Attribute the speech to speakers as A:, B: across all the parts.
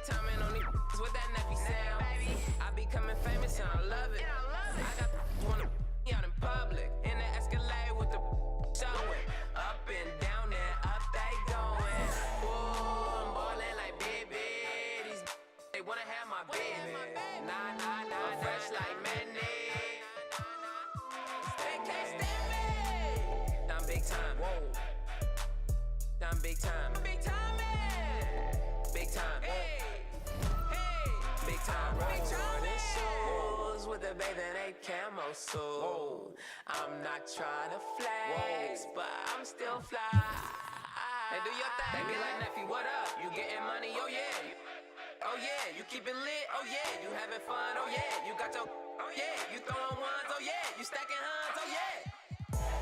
A: timing on these with that nappy sound. I be coming famous and I love it. I got wanna be out in public in the Escalade with the showing. Up and down and up they going. Ooh, I'm ballin' like baby. These they wanna have my baby. Nah, nah, nah, I'm fresh like mayonnaise. They can't stand me. I'm big time. Whoa. I'm big time. Big time, man. Big time. Hey. Big time. Big time, man. Shoes with a bathing ape camo suit. Whoa. I'm not trying to flex, but I'm still fly. Hey, do your thing. They be like, Neffy, what up? You getting money? Oh, yeah. Oh, yeah. You keep it lit? Oh, yeah. You having fun? Oh, yeah. You got your... Oh, yeah. You throwing ones? Oh, yeah. You stacking huns? Oh, yeah.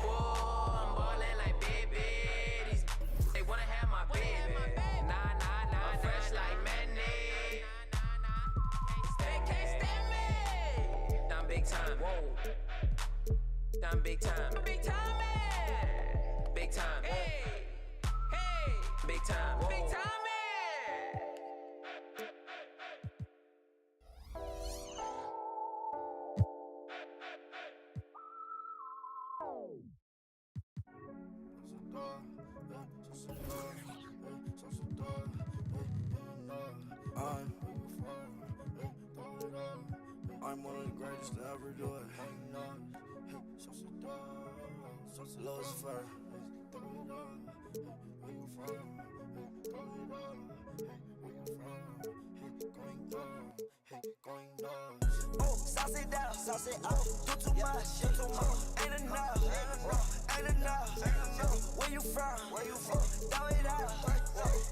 A: Whoa, I'm ballin' like baby. These they wanna have my baby. Nah, nah, nah, I'm fresh like mayonnaise. They can't stand me. I'm big time. Whoa. I'm big time. Big time, man. Big time. Hey. Hey. Big time. Whoa. Big time, man.
B: I'm one of the greatest to ever do it. Lucifer. Oh, sauce it down, sauce it up. Do too much, ain't enough. Where you from? Throw it out.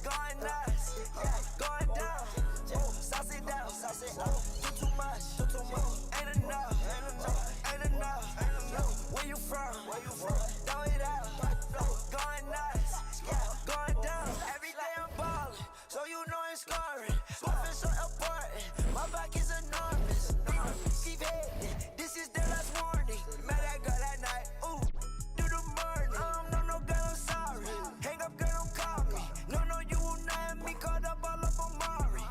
B: Going nuts, going down. Oh, sauce it down, sauce it up. Do too much, ain't enough. Where you from? Throw it out. Going nuts, going down. Every day I'm ballin', so you know I'm scoring. Moving so important, my back is enormous. Keep hitting, this is the last warning. Met that girl at night, ooh, do the morning. No, girl, I'm sorry. Hang up, girl, don't call me. No, you will not have me caught up all up on Mari.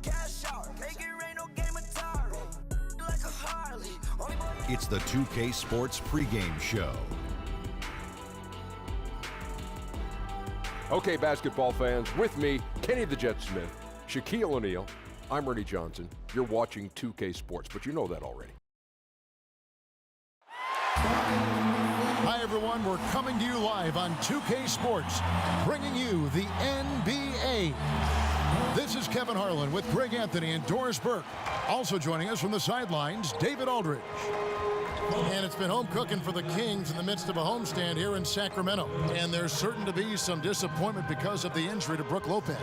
B: Cash out, make it rain, no game Atari. Like a Harley.
C: It's the 2K Sports pregame show.
D: Okay, basketball fans, with me, Kenny the Jet Smith, Shaquille O'Neal, I'm Ernie Johnson. You're watching 2K Sports, but you know that already.
E: Hi, everyone. We're coming to you live on 2K Sports, bringing you the NBA. This is Kevin Harlan with Greg Anthony and Doris Burke. Also joining us from the sidelines, David Aldridge. And it's been home cooking for the Kings in the midst of a homestand here in Sacramento. And there's certain to be some disappointment because of the injury to Brook Lopez.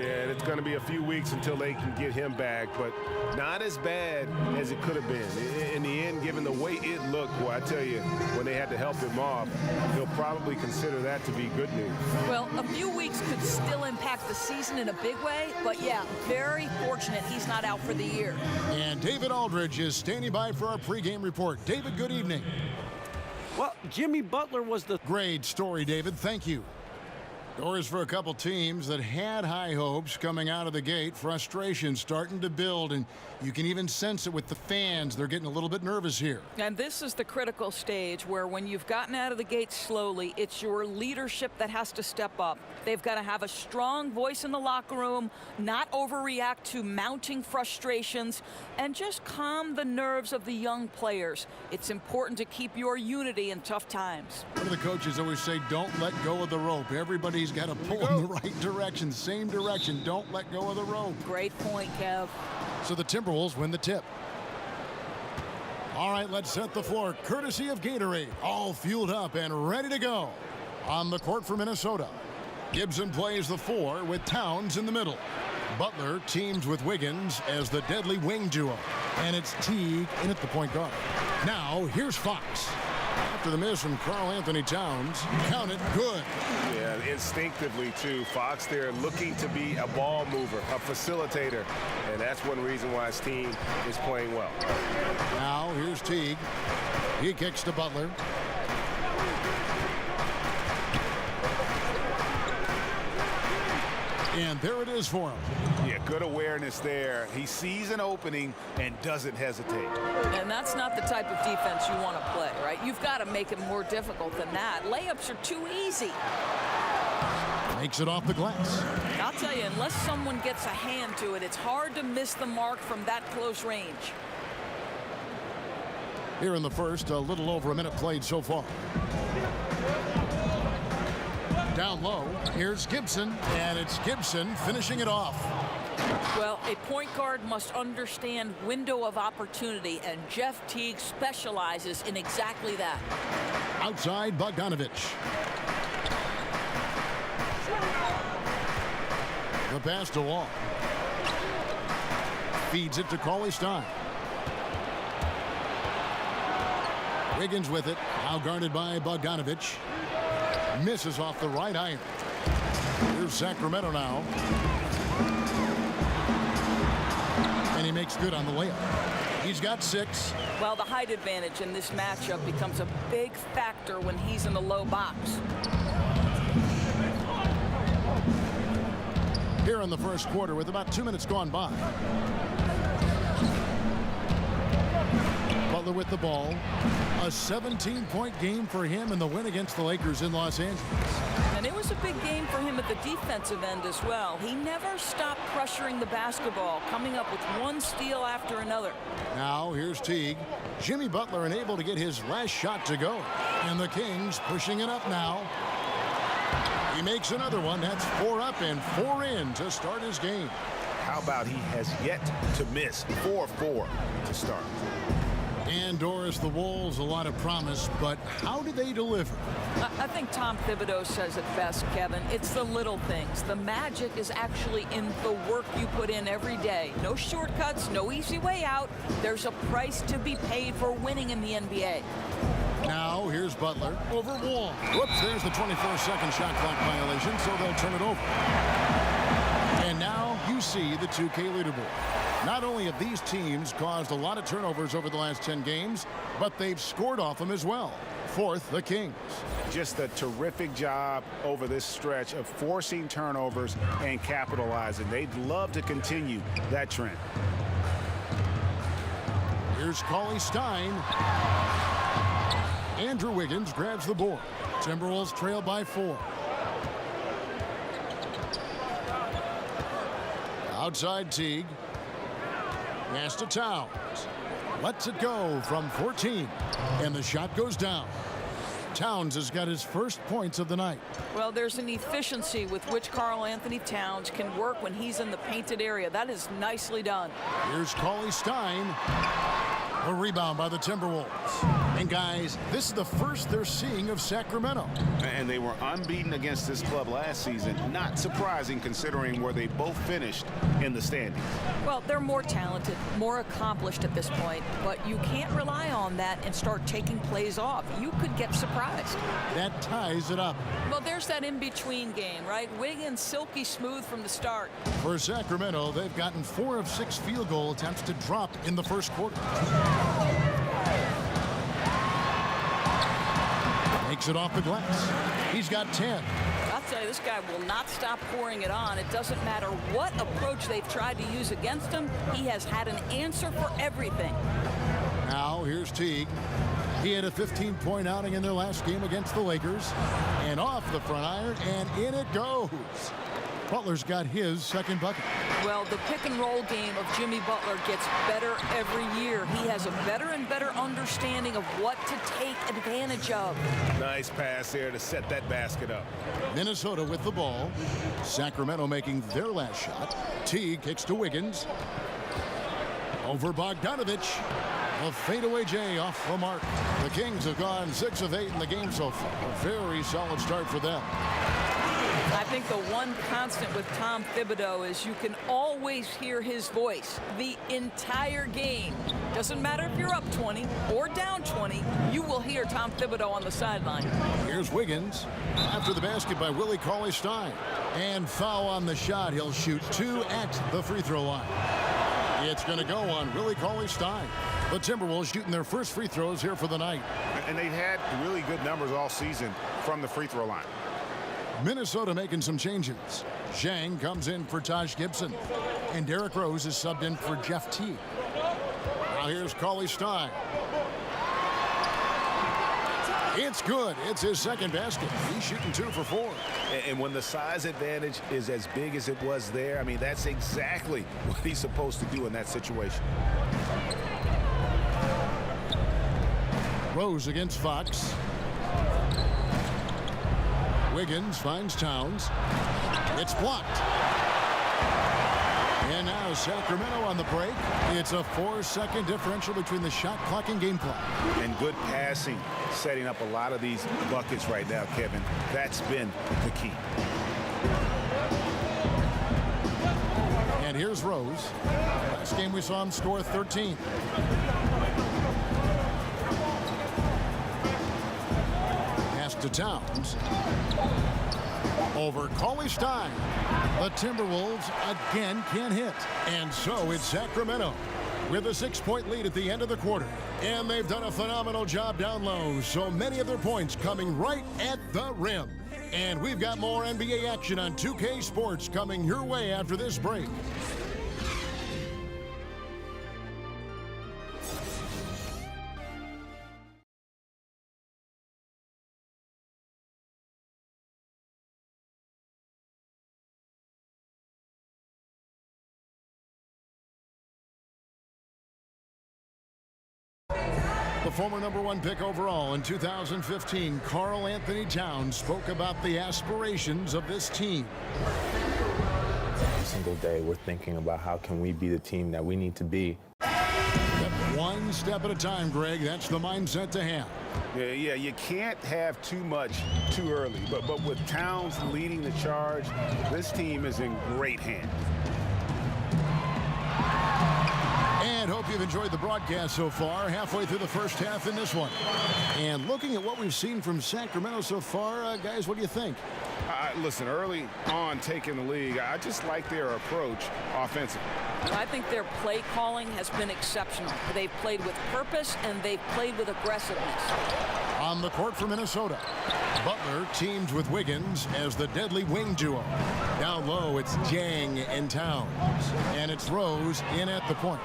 F: Yeah, and it's going to be a few weeks until they can get him back, but not as bad as it could have been. In the end, given the way it looked, well, I tell you, when they had to help him off, he'll probably consider that to be good news.
G: Well, a few weeks could still impact the season in a big way, but yeah, very fortunate he's not out for the year.
E: And David Aldridge is standing by for our pregame report. David, good evening.
H: Well, Jimmy Butler was the...
E: Great story, David. Thank you. Doors for a couple teams that had high hopes coming out of the gate. Frustration starting to build, and you can even sense it with the fans. They're getting a little bit nervous here.
G: And this is the critical stage where when you've gotten out of the gate slowly, it's your leadership that has to step up. They've got to have a strong voice in the locker room, not overreact to mounting frustrations, and just calm the nerves of the young players. It's important to keep your unity in tough times.
E: One of the coaches always say, don't let go of the rope. Everybody's got to pull in the right direction, same direction. Don't let go of the rope.
G: Great point, Kev.
E: So the Timberwolves win the tip. All right, let's set the floor. Courtesy of Gatorade, all fueled up and ready to go. On the court for Minnesota, Gibson plays the 4 with Towns in the middle. Butler teams with Wiggins as the deadly wing duo. And it's Teague in at the point guard. Now, here's Fox. After the miss from Karl Anthony Towns, count it good.
F: Yeah, instinctively, too. Fox there looking to be a ball mover, a facilitator. And that's one reason why his team is playing well.
E: Now, here's Teague. He kicks to Butler. And there it is for him.
I: Yeah, good awareness there. He sees an opening and doesn't hesitate.
G: And that's not the type of defense you want to play, right? You've got to make it more difficult than that. Layups are too easy.
E: Makes it off the glass.
G: I'll tell you, unless someone gets a hand to it, it's hard to miss the mark from that close range.
E: Here in the first, a little over a minute played so far. Down low, here's Gibson, and it's Gibson finishing it off.
G: Well, a point guard must understand window of opportunity, and Jeff Teague specializes in exactly that.
E: Outside, Bogdanovich. The pass to Wall. Feeds it to Cauley-Stein. Wiggins with it. Now guarded by Bogdanovich. Misses off the right iron. Here's Sacramento now. And he makes good on the layup. He's got 6.
G: Well, the height advantage in this matchup becomes a big factor when he's in the low box.
E: Here in the first quarter with about 2 minutes gone by. Butler with the ball. A 17-point game for him in the win against the Lakers in Los Angeles.
G: And it was a big game for him at the defensive end as well. He never stopped pressuring the basketball, coming up with one steal after another.
E: Now here's Teague. Jimmy Butler unable to get his last shot to go. And the Kings pushing it up now. He makes another one. That's 4 up and 4 in to start his game.
I: How about he has yet to miss 4-4 to start?
E: And Doris, the Wolves, a lot of promise, but how do they deliver?
G: I think Tom Thibodeau says it best, Kevin. It's the little things. The magic is actually in the work you put in every day. No shortcuts, no easy way out. There's a price to be paid for winning in the NBA.
E: Now here's Butler over Wall. Whoops, there's the 24-second shot clock violation, so they'll turn it over. And now you see the 2K leaderboard. Not only have these teams caused a lot of turnovers over the last 10 games, but they've scored off them as well. Fourth, the Kings.
I: Just a terrific job over this stretch of forcing turnovers and capitalizing. They'd love to continue that trend.
E: Here's Cauley-Stein. Andrew Wiggins grabs the board. Timberwolves trail by 4. Outside Teague. Pass to Towns. Lets it go from 14. And the shot goes down. Towns has got his first points of the night.
G: Well, there's an efficiency with which Karl-Anthony Towns can work when he's in the painted area. That is nicely done.
E: Here's Cauley-Stein. A rebound by the Timberwolves. And guys, this is the first they're seeing of Sacramento.
I: And they were unbeaten against this club last season. Not surprising considering where they both finished in the standings.
G: Well, they're more talented, more accomplished at this point, but you can't rely on that and start taking plays off. You could get surprised.
E: That ties it up.
G: Well, there's that in-between game, right? Wiggins silky smooth from the start.
E: For Sacramento, they've gotten 4 of 6 field goal attempts to drop in the first quarter. Makes it off the glass. He's got 10.
G: I'll tell you, this guy will not stop pouring it on. It doesn't matter what approach they've tried to use against him. He has had an answer for everything.
E: Now here's Teague. He had a 15-point outing in their last game against the Lakers. And off the front iron, and in it goes. Butler's got his second bucket.
G: Well, the pick-and-roll game of Jimmy Butler gets better every year. He has a better and better understanding of what to take advantage of.
I: Nice pass there to set that basket up.
E: Minnesota with the ball. Sacramento making their last shot. Teague kicks to Wiggins. Over Bogdanovich. A fadeaway J off the mark. The Kings have gone 6 of 8 in the game so far. A very solid start for them.
G: I think the one constant with Tom Thibodeau is you can always hear his voice the entire game. Doesn't matter if you're up 20 or down 20, you will hear Tom Thibodeau on the sideline.
E: Here's Wiggins after the basket by Willie Cauley-Stein. And foul on the shot. He'll shoot 2 at the free throw line. It's going to go on Willie Cauley-Stein. The Timberwolves shooting their first free throws here for the night.
I: And they've had really good numbers all season from the free throw line.
E: Minnesota making some changes. Zhang comes in for Taj Gibson. And Derrick Rose is subbed in for Jeff Teague. Now here's Cauley Stein. It's good. It's his second basket. He's shooting 2 for 4.
I: And when the size advantage is as big as it was there, I mean, that's exactly what he's supposed to do in that situation.
E: Rose against Fox. Wiggins finds Towns. It's blocked. And now Sacramento on the break. It's a 4-second differential between the shot clock and game clock.
I: And good passing, setting up a lot of these buckets right now, Kevin. That's been the key.
E: And here's Rose. Last game we saw him score 13. Pass to Towns. Over Cauley Stein. The Timberwolves again can't hit. And so it's Sacramento with a 6-point lead at the end of the quarter. And they've done a phenomenal job down low. So many of their points coming right at the rim. And we've got more NBA action on 2K Sports coming your way after this break. The former #1 pick overall in 2015, Karl Anthony Towns, spoke about the aspirations of this team.
J: Every single day we're thinking about how can we be the team that we need to be.
E: One step at a time, Greg. That's the mindset to have.
I: Yeah, you can't have too much too early. But with Towns leading the charge, this team is in great hands.
E: And hope you've enjoyed the broadcast so far, halfway through the first half in this one. And looking at what we've seen from Sacramento so far, guys, what do you think?
F: Listen, early on taking the league, I just like their approach offensively.
G: I think their play calling has been exceptional. They've played with purpose and they've played with aggressiveness.
E: On the court for Minnesota, Butler teamed with Wiggins as the deadly wing duo. Down low, it's Zhang and Towns. And it's Rose in at the point.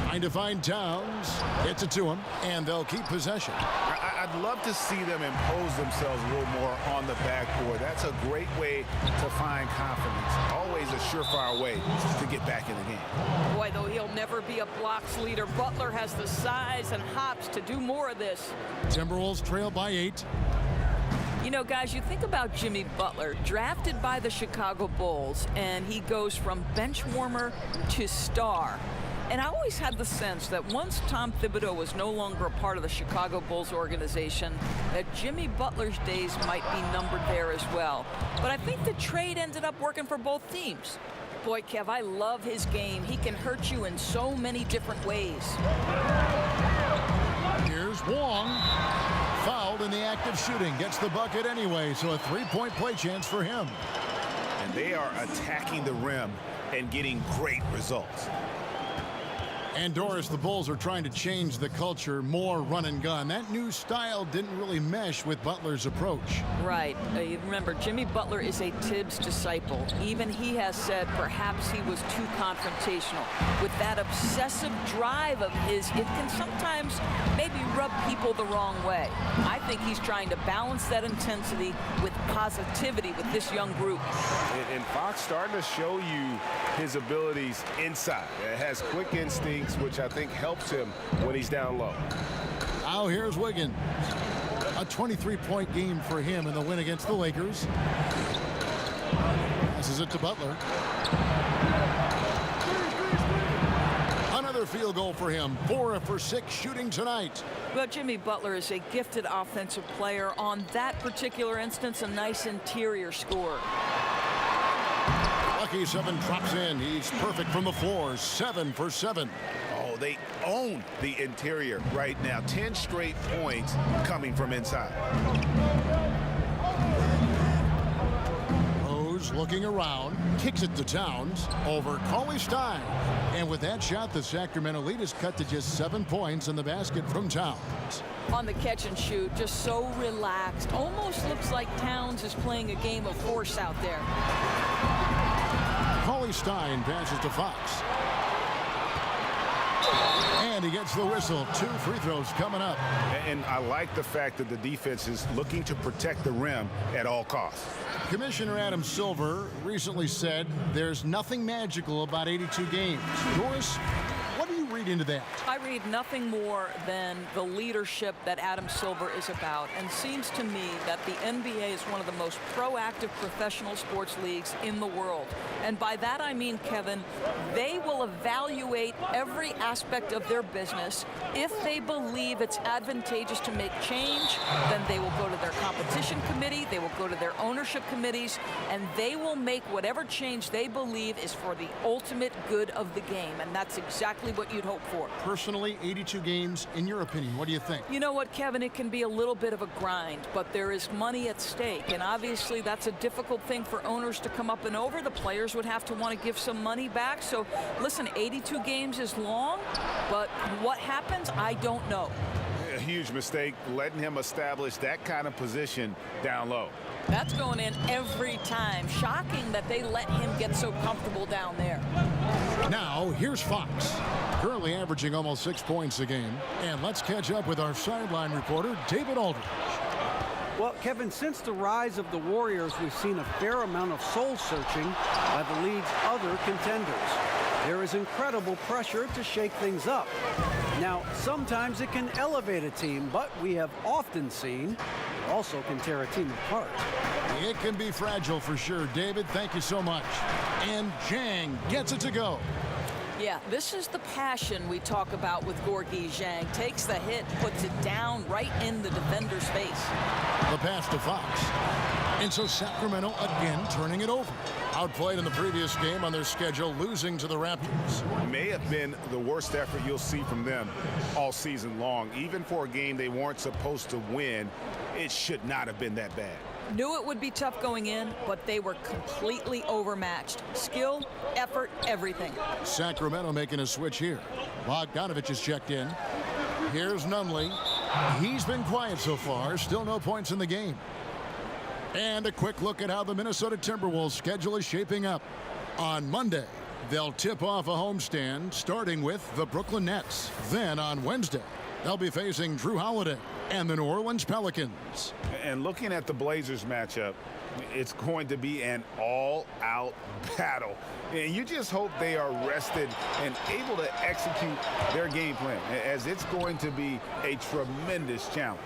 E: Trying to find Towns. Gets it to him, and they'll keep possession.
I: I'd love to see them impose themselves a little more on the backboard. That's a great way to find confidence. Always a surefire way to get back in the game.
G: Boy, though, he'll never be a blocks leader. Butler has the size and hops to do more of this.
E: Timberwolves trail by 8.
G: You know, guys, you think about Jimmy Butler, drafted by the Chicago Bulls, and he goes from bench warmer to star. And I always had the sense that once Tom Thibodeau was no longer a part of the Chicago Bulls organization, that Jimmy Butler's days might be numbered there as well. But I think the trade ended up working for both teams. Boy, Kev, I love his game. He can hurt you in so many different ways.
E: Here's Wong. Fouled in the act of shooting. Gets the bucket anyway, so a 3-point play chance for him.
I: And they are attacking the rim and getting great results.
E: And Doris, the Bulls are trying to change the culture, more run and gun. That new style didn't really mesh with Butler's approach.
G: Right. You remember, Jimmy Butler is a Tibbs disciple. Even he has said perhaps he was too confrontational. With that obsessive drive of his, it can sometimes maybe rub people the wrong way. I think he's trying to balance that intensity with positivity with this young group.
F: And Fox starting to show you his abilities inside. It has quick instincts, which I think helps him when he's down low.
E: Now here's Wiggins. A 23-point game for him in the win against the Lakers. Passes it to Butler. Another field goal for him. 4 for 6 shooting tonight.
G: Well, Jimmy Butler is a gifted offensive player. On that particular instance, a nice interior scorer.
E: Lucky 7 drops in. He's perfect from the floor. 7 for 7.
I: Oh, they own the interior right now. 10 straight points coming from inside.
E: Andrews looking around, kicks it to Towns over Cauley Stein. And with that shot, the Sacramento lead is cut to just 7 points in the basket from Towns.
G: On the catch and shoot, just so relaxed. Almost looks like Towns is playing a game of force out there.
E: Cauley Stein passes to Fox. And he gets the whistle. 2 free throws coming up.
I: And I like the fact that the defense is looking to protect the rim at all costs.
E: Commissioner Adam Silver recently said there's nothing magical about 82 games. Doris, what do you read into that?
G: I read nothing more than the leadership that Adam Silver is about, and seems to me that the NBA is one of the most proactive professional sports leagues in the world. And by that I mean, Kevin, they will evaluate every aspect of their business. If they believe it's advantageous to make change, then they will go to their competition committee, they will go to their ownership committees, and they will make whatever change they believe is for the ultimate good of the game. And that's exactly what you'd hope for.
E: Personally, 82 games, in your opinion, what do you think?
G: You know what, Kevin, it can be a little bit of a grind, but there is money at stake, and obviously that's a difficult thing for owners to come up and over. The players would have to want to give some money back. So listen, 82 games is long, but what happens, I don't know.
I: A huge mistake letting him establish that kind of position down low.
G: That's going in every time. Shocking that they let him get so comfortable down there.
E: Now, here's Fox, currently averaging almost 6 points a game. And let's catch up with our sideline reporter, David Aldridge.
H: Well, Kevin, since the rise of the Warriors, we've seen a fair amount of soul-searching by the league's other contenders. There is incredible pressure to shake things up. Now, sometimes it can elevate a team, but we have often seen it also can tear a team apart.
E: It can be fragile for sure. David, thank you so much. And Zhang gets it to go.
G: Yeah, this is the passion we talk about with Gorgui Zhang. Takes the hit, puts it down right in the defender's face.
E: The pass to Fox. And so Sacramento again turning it over. Outplayed in the previous game on their schedule, losing to the Raptors.
I: May have been the worst effort you'll see from them all season long. Even for a game they weren't supposed to win, it should not have been that bad.
G: Knew it would be tough going in, but they were completely overmatched. Skill, effort, everything.
E: Sacramento making a switch here. Bogdanovich is checked in. Here's Nunley. He's been quiet so far. Still no points in the game. And a quick look at how the Minnesota Timberwolves schedule is shaping up. On Monday, they'll tip off a homestand, starting with the Brooklyn Nets. Then on Wednesday, they'll be facing Drew Holiday and the New Orleans Pelicans.
I: And looking at the Blazers matchup, it's going to be an all-out battle. And you just hope they are rested and able to execute their game plan, as it's going to be a tremendous challenge.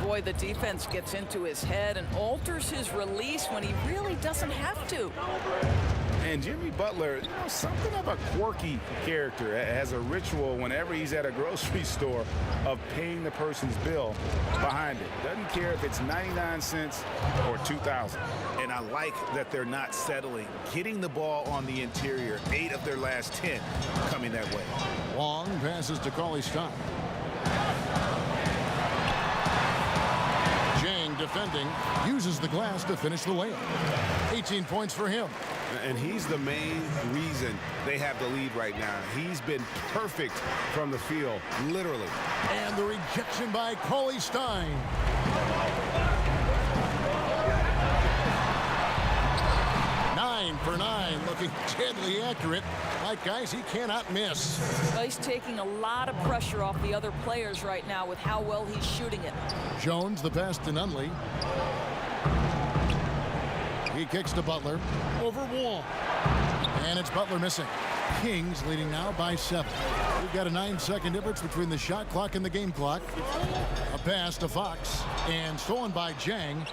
G: Boy, the defense gets into his head and alters his release when he really doesn't have to.
I: And Jimmy Butler, something of a quirky character, has a ritual whenever he's at a grocery store of paying the person's bill behind it. Doesn't care if it's 99 cents or 2,000. And I like that they're not settling, getting the ball on the interior. 8 of their last 10 coming that way.
E: Long passes to Cauley Stein. Zhang defending, uses the glass to finish the layup. 18 points for him.
I: And he's the main reason they have the lead right now. He's been perfect from the field, literally.
E: And the rejection by Cauley Stein. Nine for 9, looking deadly accurate. Like, guys, he cannot miss.
G: Well, he's taking a lot of pressure off the other players right now with how well he's shooting it.
E: Jones, the pass to Nunley. He kicks to Butler. Over Wall. And it's Butler missing. Kings leading now by 7. We've got a 9-second difference between the shot clock and the game clock. A pass to Fox. And stolen by Zhang.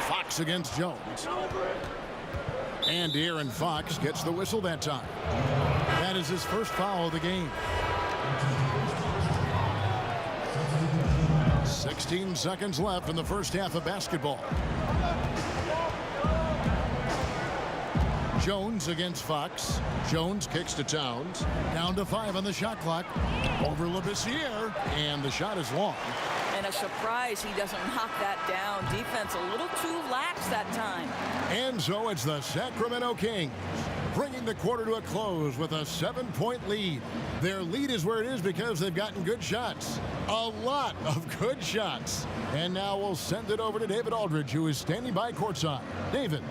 E: Fox against Jones. And De'Aaron Fox gets the whistle that time. That is his first foul of the game. 16 seconds left in the first half of basketball. Jones against Fox. Jones kicks to Towns. Down to 5 on the shot clock. Over Labissiere. And the shot is long.
G: And a surprise he doesn't knock that down. Defense a little too lax that time.
E: And so it's the Sacramento Kings bringing the quarter to a close with a 7-point lead. Their lead is where it is because they've gotten good shots. A lot of good shots. And now we'll send it over to David Aldridge, who is standing by courtside. David.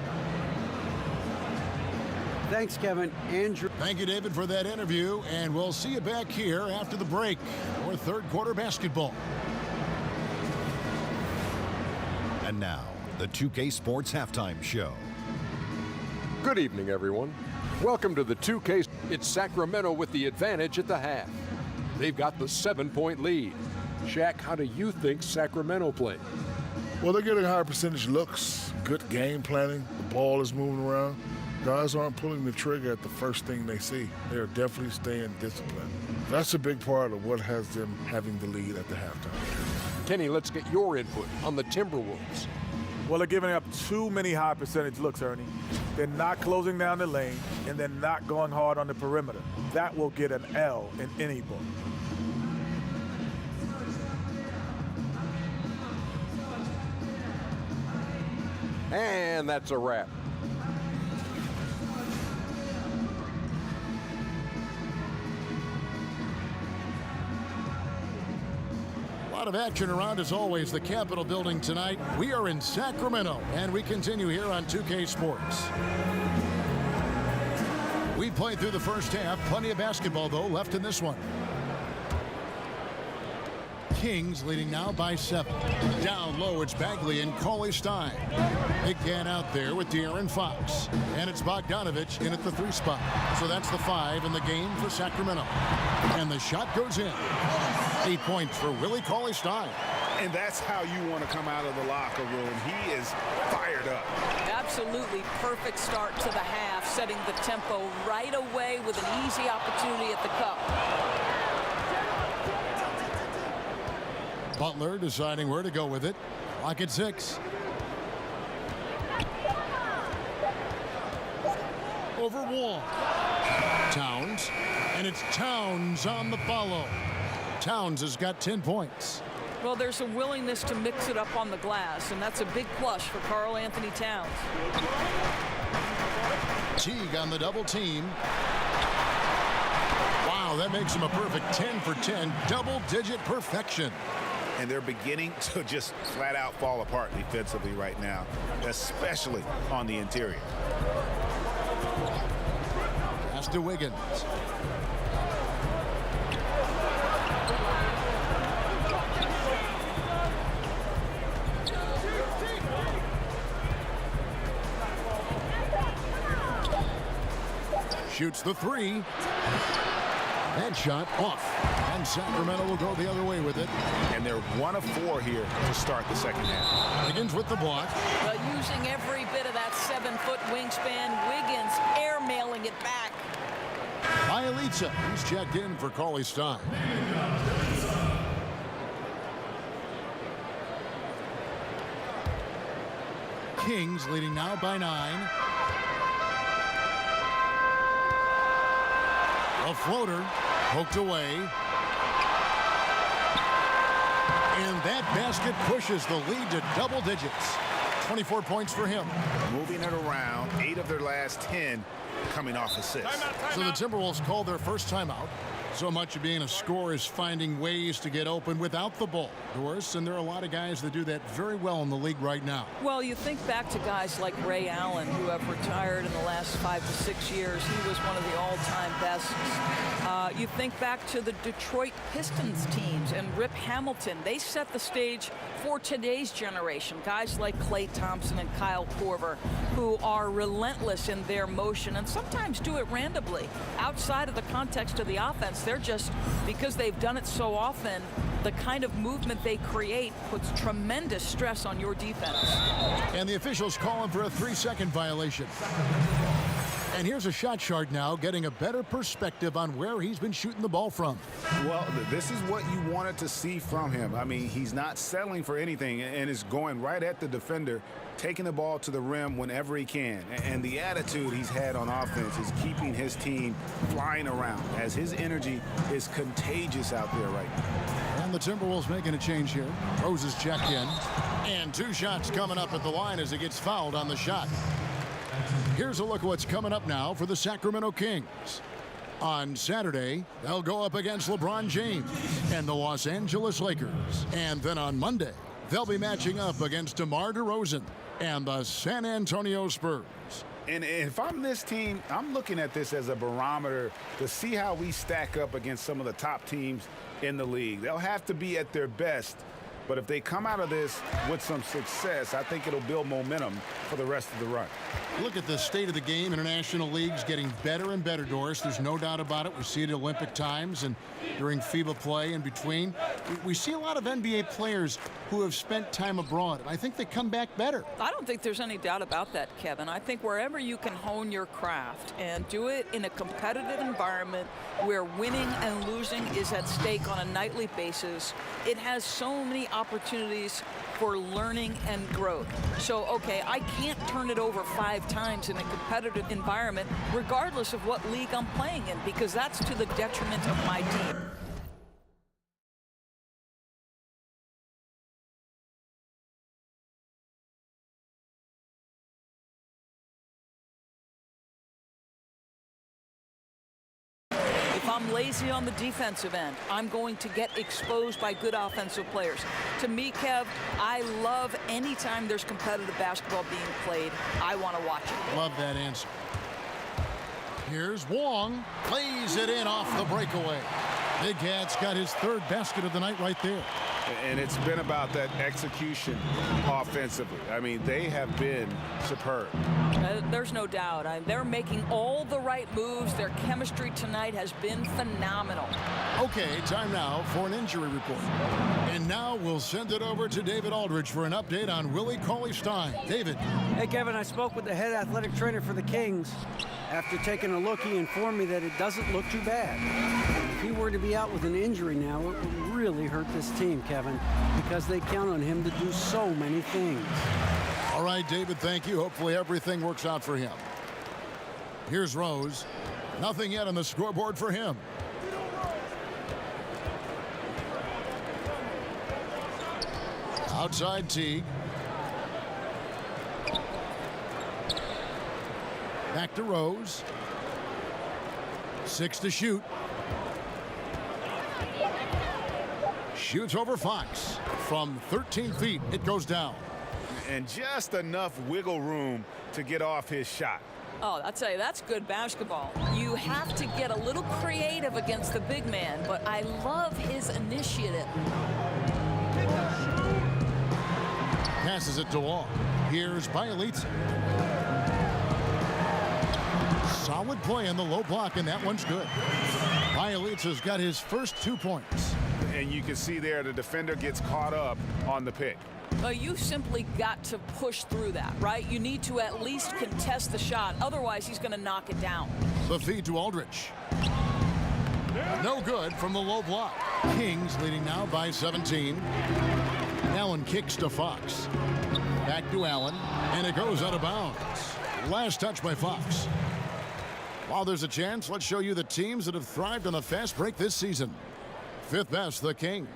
H: Thanks, Kevin. Andrew.
E: Thank you, David, for that interview. And we'll see you back here after the break for third quarter basketball.
C: And now, the 2K Sports Halftime Show.
D: Good evening, everyone. Welcome to the 2K. It's Sacramento with the advantage at the half. They've got the 7-point lead. Shaq, how do you think Sacramento played?
K: Well, they're getting higher percentage looks, good game planning. The ball is moving around. Guys aren't pulling the trigger at the first thing they see. They're definitely staying disciplined. That's a big part of what has them having the lead at the halftime.
D: Kenny, let's get your input on the Timberwolves.
L: Well, they're giving up too many high percentage looks, Ernie. They're not closing down the lane, and they're not going hard on the perimeter. That will get an L in any book.
D: And that's a wrap.
E: A lot of action around, as always, the Capitol building tonight. We are in Sacramento, and we continue here on 2K Sports. We played through the first half. Plenty of basketball, though, left in this one. Kings leading now by 7. Down low, it's Bagley and Cauley-Stein. Big can out there with De'Aaron Fox. And it's Bogdanovich in at the 3 spot. So that's the 5 in the game for Sacramento. And the shot goes in. 8 points for Willie Cauley-Stein.
I: And that's how you want to come out of the locker room. He is fired up.
G: Absolutely perfect start to the half, setting the tempo right away with an easy opportunity at the cup.
E: Butler deciding where to go with it. Clock at 6. Over Wall. Towns. And it's Towns on the follow. Towns has got 10 points.
G: Well, there's a willingness to mix it up on the glass, and that's a big plus for Karl Anthony Towns.
E: Teague on the double team. Wow, that makes him a perfect 10 for 10, double-digit perfection.
I: And they're beginning to just flat out fall apart defensively right now, especially on the interior.
E: Pass to Wiggins. Shoots the 3. That shot off. And Sacramento will go the other way with it.
I: And they're 1 of 4 here to start the second half.
E: Wiggins with the block.
G: Using every bit of that 7-foot wingspan, Wiggins airmailing it back.
E: Bielitsa, he's checked in for Cauley-Stein. Kings leading now by 9. A floater poked away. And that basket pushes the lead to double digits. 24 points for him.
I: Moving it around, 8 of their last 10 coming off assists.
E: So the Timberwolves called their first timeout. So much of being a scorer is finding ways to get open without the ball, Doris, and there are a lot of guys that do that very well in the league right now.
G: Well, you think back to guys like Ray Allen, who have retired in the last 5 to 6 years. He was one of the all-time bests. You think back to the Detroit Pistons teams and Rip Hamilton. They set the stage for today's generation. Guys like Klay Thompson and Kyle Korver, who are relentless in their motion and sometimes do it randomly. Outside of the context of the offense, they're just, because they've done it so often, the kind of movement they create puts tremendous stress on your defense.
E: And the officials calling for a 3-second violation. And here's a shot chart now, getting a better perspective on where he's been shooting the ball from.
I: Well, this is what you wanted to see from him. I mean, he's not settling for anything and is going right at the defender, taking the ball to the rim whenever he can. And the attitude he's had on offense is keeping his team flying around, as his energy is contagious out there right now.
E: And the Timberwolves making a change here. Rose is checked in. And 2 shots coming up at the line as he gets fouled on the shot. Here's a look at what's coming up now for the Sacramento Kings. On Saturday, they'll go up against LeBron James and the Los Angeles Lakers. And then on Monday, they'll be matching up against DeMar DeRozan and the San Antonio Spurs.
I: And if I'm this team, I'm looking at this as a barometer to see how we stack up against some of the top teams in the league. They'll have to be at their best, but if they come out of this with some success, I think it'll build momentum for the rest of the run.
E: Look at the state of the game. International leagues getting better and better, Doris. There's no doubt about it. We see it at Olympic times and during FIBA play in between. We see a lot of NBA players who have spent time abroad, and I think they come back better.
G: I don't think there's any doubt about that, Kevin. I think wherever you can hone your craft and do it in a competitive environment where winning and losing is at stake on a nightly basis, it has so many opportunities for learning and growth. So, okay, I can't turn it over 5 times in a competitive environment, regardless of what league I'm playing in, because that's to the detriment of my team. If I'm lazy on the defensive end, I'm going to get exposed by good offensive players. To me, Kev, I love any time there's competitive basketball being played. I want to watch it.
E: Love that answer. Here's Wong. Lays it in off the breakaway. Big Cat's got his 3rd basket of the night right there.
F: And it's been about that execution offensively. I mean, they have been superb.
G: There's no doubt. They're making all the right moves. Their chemistry tonight has been phenomenal.
E: Okay, time now for an injury report. And now we'll send it over to David Aldridge for an update on Willie Cauley-Stein. David.
H: Hey, Kevin, I spoke with the head athletic trainer for the Kings. After taking a look, he informed me that it doesn't look too bad. If he were to be out with an injury now, it would really hurt this team, Kevin, because they count on him to do so many things.
E: All right, David, thank you. Hopefully everything works out for him. Here's Rose. Nothing yet on the scoreboard for him. Outside Teague. Back to Rose. 6 to shoot. Shoots over Fox. From 13 feet, it goes down.
F: And just enough wiggle room to get off his shot.
G: Oh, I'd say that's good basketball. You have to get a little creative against the big man, but I love his initiative.
E: Passes it to Wong. Here's Bielitsa. Solid play in the low block, and that one's good. Bielitsa's got his first 2 points.
F: And you can see there the defender gets caught up on the pick.
G: Well, you simply got to push through that, right? You need to at least contest the shot. Otherwise, he's going to knock it down.
E: The feed to Aldridge. No good from the low block. Kings leading now by 17. Allen kicks to Fox. Back to Allen, and it goes out of bounds. Last touch by Fox. While there's a chance, let's show you the teams that have thrived on the fast break this season. 5th best, the Kings.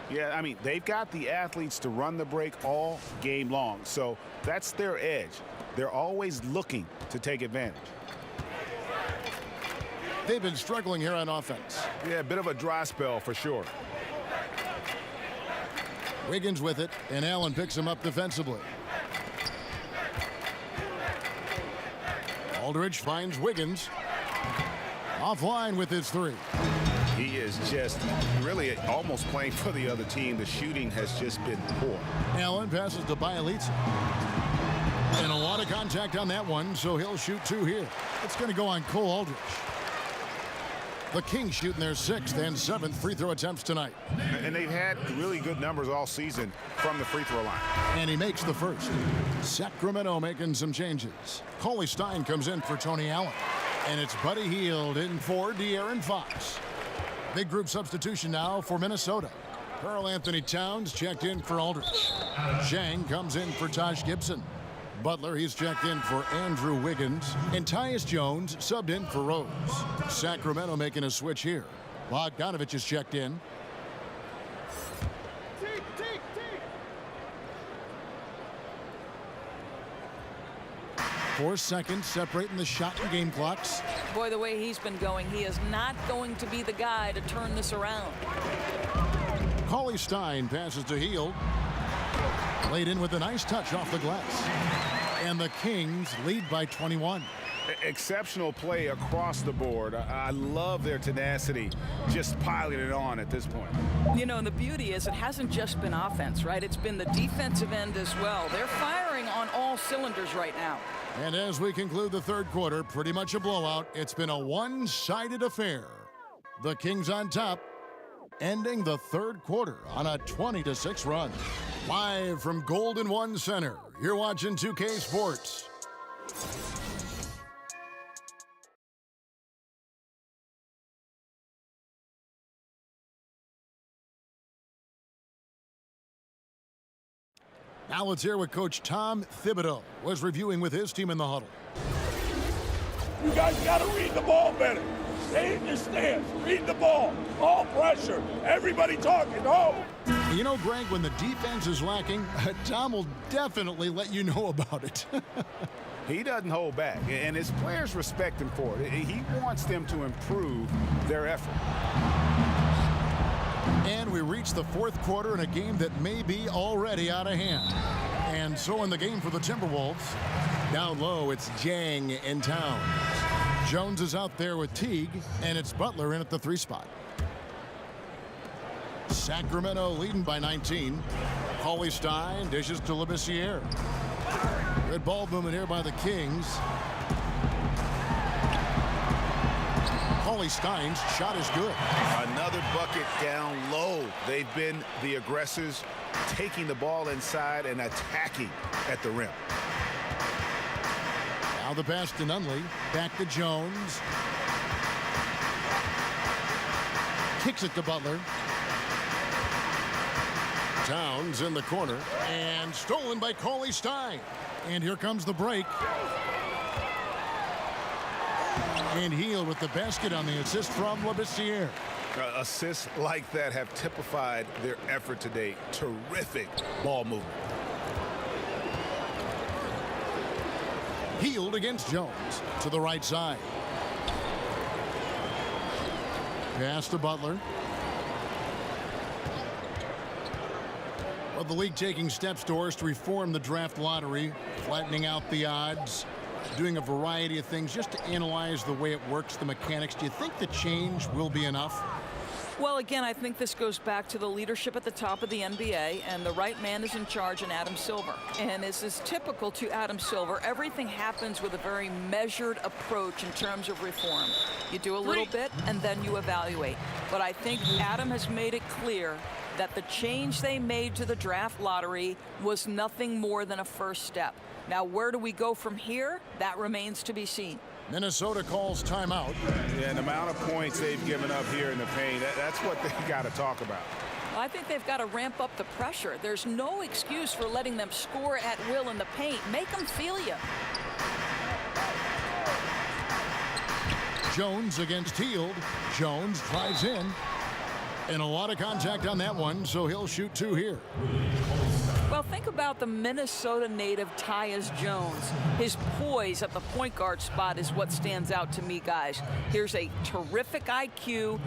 F: Yeah, I mean, they've got the athletes to run the break all game long, so that's their edge. They're always looking to take advantage.
E: They've been struggling here on offense.
F: Yeah, a bit of a dry spell for sure.
E: Wiggins with it, and Allen picks him up defensively. Aldridge finds Wiggins. Offline with his 3.
F: He is just really almost playing for the other team. The shooting has just been poor.
E: Allen passes to Bielitsa. And a lot of contact on that one, so he'll shoot 2 here. It's going to go on Cole Aldridge. The Kings shooting their 6th and 7th free throw attempts tonight.
F: And they've had really good numbers all season from the free throw line.
E: And he makes the first. Sacramento making some changes. Cauley-Stein comes in for Tony Allen. And it's Buddy Hield in for De'Aaron Fox. Big group substitution now for Minnesota. Karl Anthony Towns checked in for Aldridge. Zhang comes in for Taj Gibson. Butler, he's checked in for Andrew Wiggins. And Tyus Jones subbed in for Rose. Sacramento making a switch here. Bogdanovich is checked in. 4 seconds separating the shot and game clocks.
G: Boy, the way he's been going, he is not going to be the guy to turn this around.
E: Cauley Stein passes to Hield. Laid in with a nice touch off the glass. And the Kings lead by 21.
I: Exceptional play across the board. I love their tenacity, just piling it on at this point.
G: You know, and the beauty is it hasn't just been offense, right? It's been the defensive end as well. They're firing on all cylinders right now.
E: And as we conclude the third quarter, pretty much a blowout. It's been a one-sided affair. The Kings on top, ending the third quarter on a 20-6 run. Live from Golden One Center, you're watching 2K Sports. Now let's hear what Coach Tom Thibodeau was reviewing with his team in the huddle.
M: You guys got to read the ball better. Stay in your stance. Read the ball. All pressure. Everybody talking. Oh.
E: You know, Greg, when the defense is lacking, Tom will definitely let you know about it.
I: He doesn't hold back, and his players respect him for it. He wants them to improve their effort.
E: And we reach the fourth quarter in a game that may be already out of hand. And so in the game for the Timberwolves, down low, it's Jang in town. Jones is out there with Teague, and it's Butler in at the 3 spot. Sacramento leading by 19. Cauley Stein dishes to Labissiere. Good ball movement here by the Kings. Cauley Stein's shot is good.
I: Another bucket down low. They've been the aggressors, taking the ball inside and attacking at the rim.
E: Now the pass to Nunley. Back to Jones. Kicks it to Butler. Towns in the corner. And stolen by Cauley Stein. And here comes the break. And Hield with the basket on the assist from Labissiere.
I: Assists like that have typified their effort today. Terrific ball movement.
E: Hield against Jones to the right side. Pass to Butler. Well, the league taking steps towards to reform the draft lottery, flattening out the odds, doing a variety of things just to analyze the way it works, the mechanics. Do you think the change will be enough?
G: Well, again, I think this goes back to the leadership at the top of the NBA, and the right man is in charge in Adam Silver. And this is typical to Adam Silver. Everything happens with a very measured approach in terms of reform. You do a little bit, and then you evaluate. But I think Adam has made it clear that the change they made to the draft lottery was nothing more than a first step. Now, where do we go from here? That remains to be seen.
E: Minnesota calls timeout.
I: Yeah, and the amount of points they've given up here in the paint, that's what they got to talk about.
G: Well, I think they've got to ramp up the pressure. There's no excuse for letting them score at will in the paint. Make them feel you.
E: Jones against Hield. Jones drives in. And a lot of contact on that one, so he'll shoot 2 here.
G: Well, think about the Minnesota native Tyus Jones. His poise at the point guard spot is what stands out to me, guys. Here's a terrific IQ.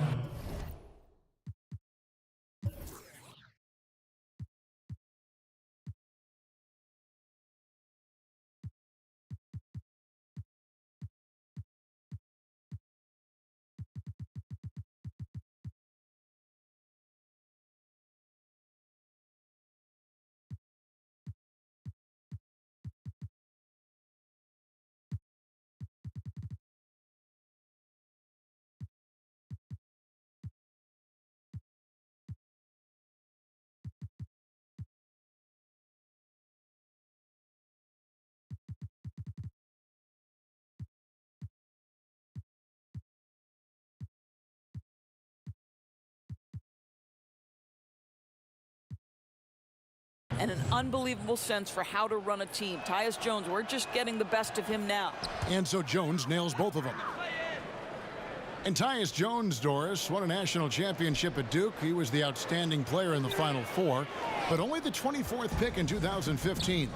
G: And an unbelievable sense for how to run a team. Tyus Jones, we're just getting the best of him now.
E: And so Jones nails both of them. And Tyus Jones, Doris, won a national championship at Duke. He was the outstanding player in the Final Four, but only the 24th pick in 2015.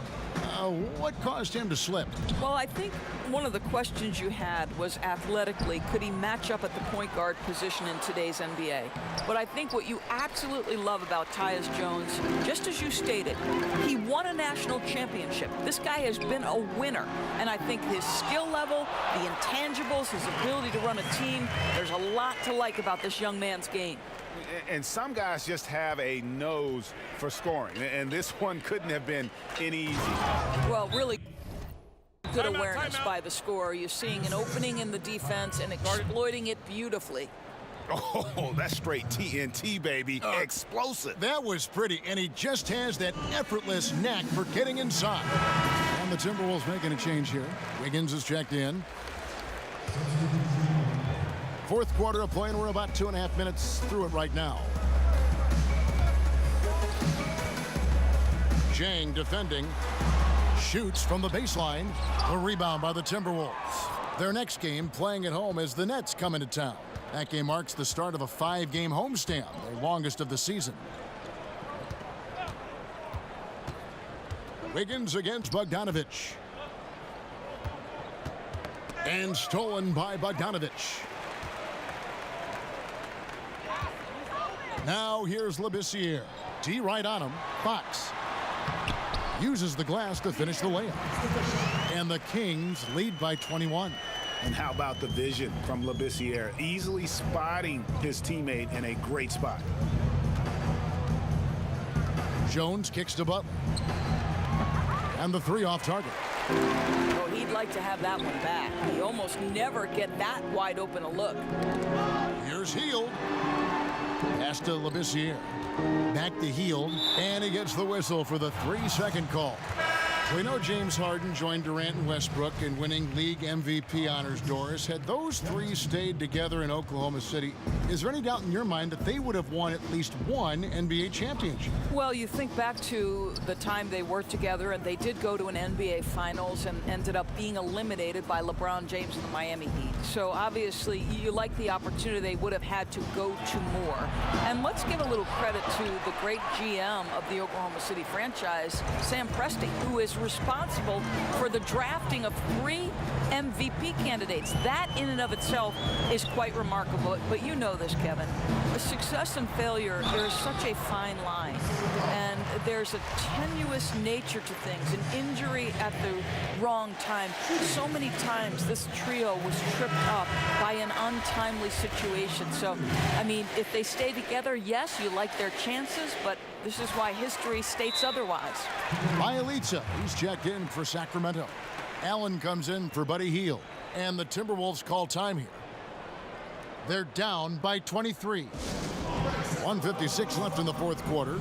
E: What caused him to slip?
G: Well, I think one of the questions you had was athletically, could he match up at the point guard position in today's NBA? But I think what you absolutely love about Tyus Jones, just as you stated, he won a national championship. This guy has been a winner, and I think his skill level, the intangibles, his ability to run a team, there's a lot to like about this young man's game.
I: And some guys just have a nose for scoring, and this one couldn't have been any easier.
G: Well, really good awareness by the scorer. You're seeing an opening in the defense and exploiting it beautifully.
I: Oh, that's straight TNT, baby. Explosive.
E: That was pretty, and he just has that effortless knack for getting inside. And the Timberwolves making a change here. Wiggins is checked in. Fourth quarter of play, and we're about 2.5 minutes through it right now. Jang defending. Shoots from the baseline. A rebound by the Timberwolves. Their next game playing at home as the Nets come into town. That game marks the start of a 5-game homestand, their longest of the season. Wiggins against Bogdanovich. And stolen by Bogdanovich. Now here's Labissiere. D right on him. Fox uses the glass to finish the layup. And the Kings lead by 21.
I: And how about the vision from Labissiere, easily spotting his teammate in a great spot.
E: Jones kicks to Butler. And the three off target.
G: Oh, he'd like to have that one back. He almost never get that wide open a look.
E: Here's Hield. Pass to Labissiere. Back to Hield. And he gets the whistle for the 3-second call. We know James Harden joined Durant and Westbrook in winning league MVP honors, Doris. Had those three stayed together in Oklahoma City, is there any doubt in your mind that they would have won at least one NBA championship?
G: Well, you think back to the time they worked together, and they did go to an NBA Finals and ended up being eliminated by LeBron James and the Miami Heat. So obviously, you like the opportunity they would have had to go to more. And let's give a little credit to the great GM of the Oklahoma City franchise, Sam Presti, who is responsible for the drafting of 3 MVP candidates. That in and of itself is quite remarkable. But you know this, Kevin. Success and failure, there is such a fine line. And there's a tenuous nature to things. An injury at the wrong time. So many times this trio was tripped up by an untimely situation. So, I mean, if they stay together, yes, you like their chances, but this is why history states otherwise.
E: Bielitsa, he's checked in for Sacramento. Allen comes in for Buddy Hield. And the Timberwolves call time here. They're down by 23. 1:56 left in the fourth quarter.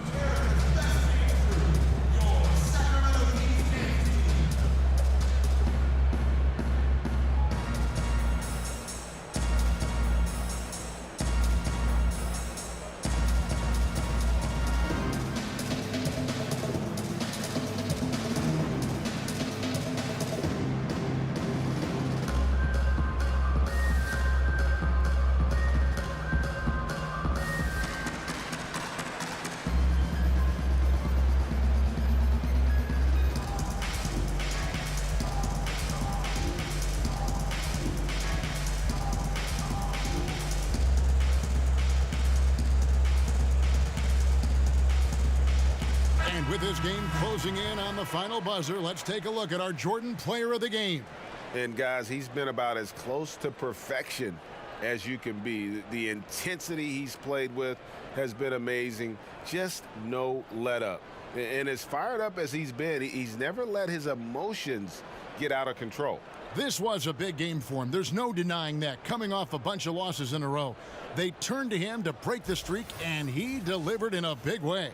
E: With this game closing in on the final buzzer, let's take a look at our Jordan Player of the Game.
F: And guys, he's been about as close to perfection as you can be. The intensity he's played with has been amazing. Just no let up. And as fired up as he's been, he's never let his emotions get out of control.
E: This was a big game for him. There's no denying that. Coming off a bunch of losses in a row, they turned to him to break the streak, and he delivered in a big way.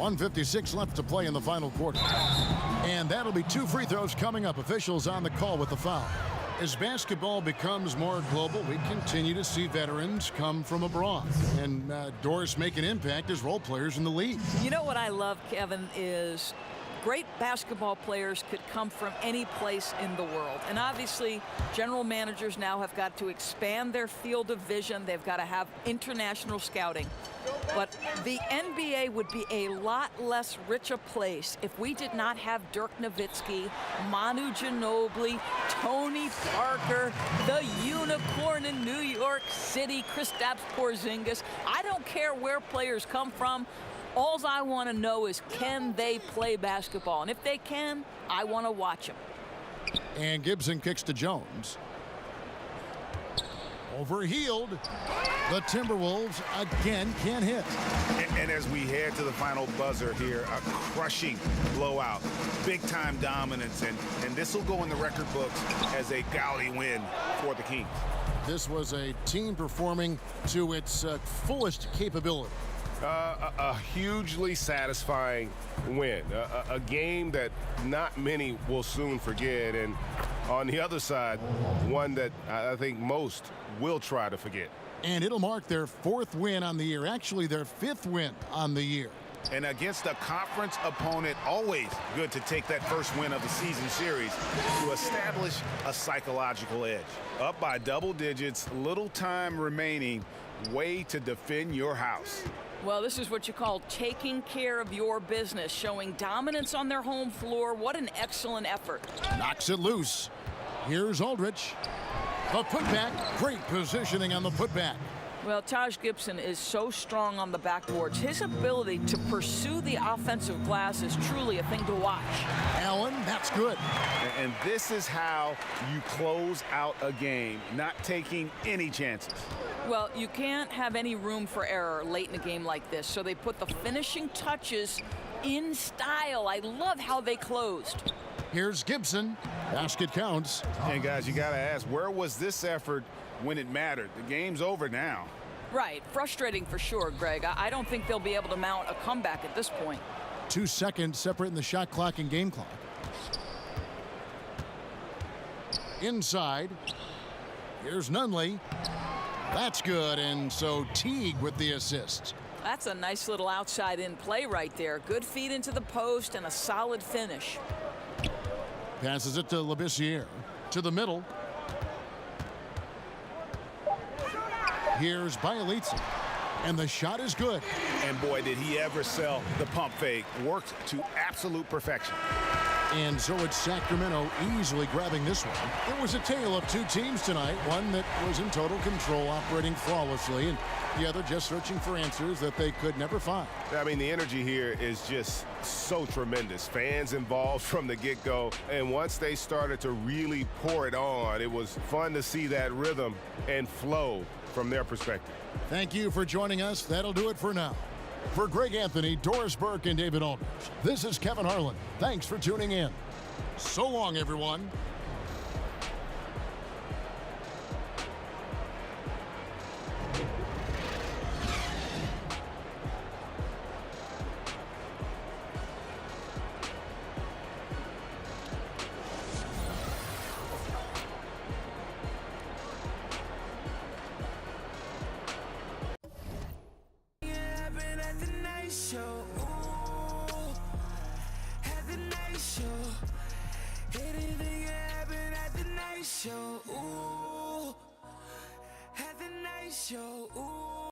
E: 1:56 left to play in the final quarter. And that'll be 2 free throws coming up. Officials on the call with the foul. As basketball becomes more global, we continue to see veterans come from abroad. And Doris make an impact as role players in the league.
G: You know what I love, Kevin, is Great basketball players could come from any place in the world. And obviously, general managers now have got to expand their field of vision. They've got to have international scouting. But the NBA would be a lot less rich a place if we did not have Dirk Nowitzki, Manu Ginobili, Tony Parker, the unicorn in New York City, Kristaps Porzingis. I don't care where players come from. All I want to know is, can they play basketball? And if they can, I want to watch them.
E: And Gibson kicks to Jones. Overhealed. The Timberwolves again can't hit.
I: And as we head to the final buzzer here, a crushing blowout, big-time dominance, and this will go in the record books as a gaudy win for the Kings.
E: This was a team performing to its fullest capability.
F: A hugely satisfying win, a game that not many will soon forget, and on the other side, one that I think most will try to forget.
E: And it'll mark their 4th win on the year, actually their 5th win on the year.
I: And against a conference opponent, always good to take that first win of the season series to establish a psychological edge. Up by double digits, little time remaining, way to defend your house.
G: Well, this is what you call taking care of your business, showing dominance on their home floor. What an excellent effort.
E: Knocks it loose. Here's Aldrich. The putback. Great positioning on the putback.
G: Well, Taj Gibson is so strong on the backboards. His ability to pursue the offensive glass is truly a thing to watch.
E: Allen, that's good.
I: And this is how you close out a game, not taking any chances.
G: Well, you can't have any room for error late in a game like this, so they put the finishing touches in style. I love how they closed.
E: Here's Gibson. Basket counts.
I: And guys, you got to ask, where was this effort when it mattered? The game's over now.
G: Right. Frustrating for sure, Greg. I don't think they'll be able to mount a comeback at this point.
E: 2 seconds separating the shot clock and game clock. Inside. Here's Nunley. That's good, and so Teague with the assist.
G: That's a nice little outside-in play right there. Good feed into the post and a solid finish.
E: Passes it to Labissiere. To the middle. Here's Bielitsa. And the shot is good.
I: And boy, did he ever sell the pump fake. Worked to absolute perfection.
E: And so it's Sacramento easily grabbing this one. It was a tale of 2 teams tonight. One that was in total control, operating flawlessly, and the other just searching for answers that they could never find.
F: I mean, the energy here is just so tremendous. Fans involved from the get-go, and once they started to really pour it on, it was fun to see that rhythm and flow from their perspective.
E: Thank you for joining us. That'll do it for now. For Greg Anthony, Doris Burke, and David Aldrich, this is Kevin Harlan. Thanks for tuning in. So long, everyone.
B: Show, ooh, had the night show, ooh.